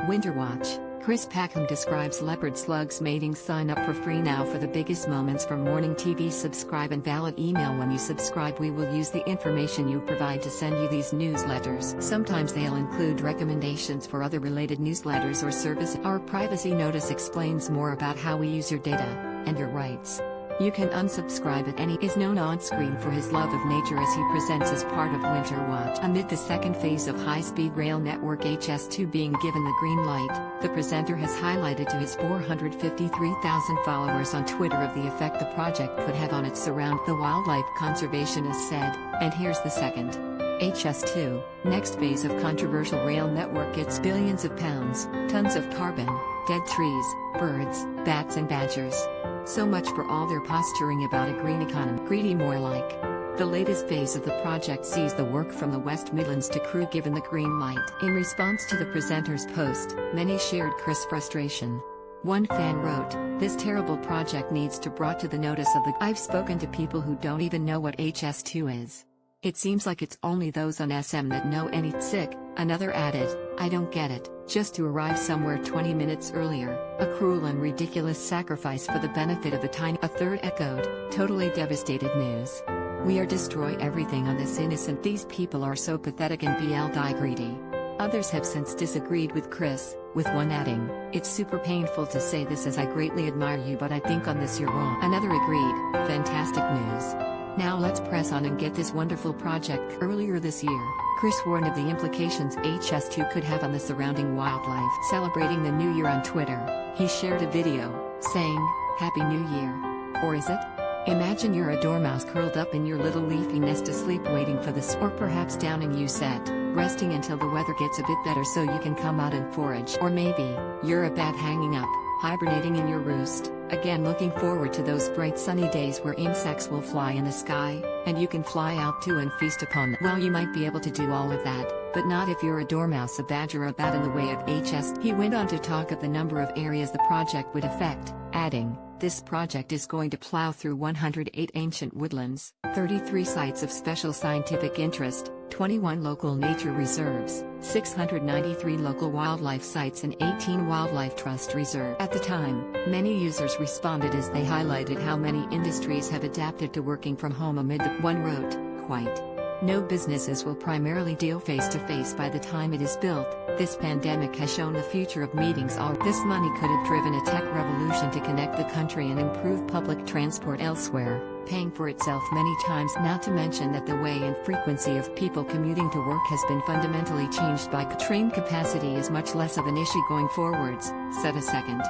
Winter Watch. Chris Packham describes leopard slugs mating. Sign up for free now for the biggest moments from morning TV. Subscribe and valid email. When you subscribe, we will use the information you provide to send you these newsletters. Sometimes they'll include recommendations for other related newsletters or services. Our privacy notice explains more about how we use your data and your rights. You can unsubscribe at any. Is known on screen for his love of nature as he presents as part of Winter Watch. Amid the second phase of high-speed rail network HS2 being given the green light, the presenter has highlighted to his 453,000 followers on Twitter of the effect the project could have on its surround. The wildlife conservationist said, and here's the second. HS2, next phase of controversial rail network gets billions of pounds, tons of carbon, dead trees, birds, bats and badgers. So much for all their posturing about a green economy. Greedy more like. The latest phase of the project sees the work from the West Midlands to crew given the green light. In response to the presenter's post, many shared Chris' frustration. One fan wrote, "This terrible project needs to brought to the notice of the." I've spoken to people who don't even know what HS2 is. It seems like it's only those on SM that know any. Sick, another added, "I don't get it, just to arrive somewhere 20 minutes earlier, a cruel and ridiculous sacrifice for the benefit of a tiny." A third echoed, "Totally devastated news. We are destroy everything on this innocent." These people are so pathetic and die greedy. Others have since disagreed with Chris, with one adding, "It's super painful to say this as I greatly admire you, but I think on this you're wrong." Another agreed, "Fantastic news. Now let's press on and get this wonderful project." Earlier this year, Chris warned of the implications HS2 could have on the surrounding wildlife. Celebrating the new year on Twitter, he shared a video, saying, "Happy New Year." Or is it? Imagine you're a dormouse curled up in your little leafy nest asleep waiting for the or perhaps down in you set, resting until the weather gets a bit better so you can come out and forage. Or maybe, you're a bat hanging up, hibernating in your roost, again looking forward to those bright sunny days where insects will fly in the sky, and you can fly out too and feast upon them. Well, you might be able to do all of that, but not if you're a dormouse, a badger, or a bat in the way of HS. He went on to talk of the number of areas the project would affect, adding, "This project is going to plow through 108 ancient woodlands, 33 sites of special scientific interest, 21 local nature reserves, 693 local wildlife sites and 18 wildlife trust reserves." At the time, many users responded as they highlighted how many industries have adapted to working from home amid the. One wrote, "Quite. No businesses will primarily deal face-to-face by the time it is built. This pandemic has shown the future of meetings. This money could have driven a tech revolution to connect the country and improve public transport elsewhere, paying for itself many times. Not to mention that the way and frequency of people commuting to work has been fundamentally changed by train capacity is much less of an issue going forwards," said a second.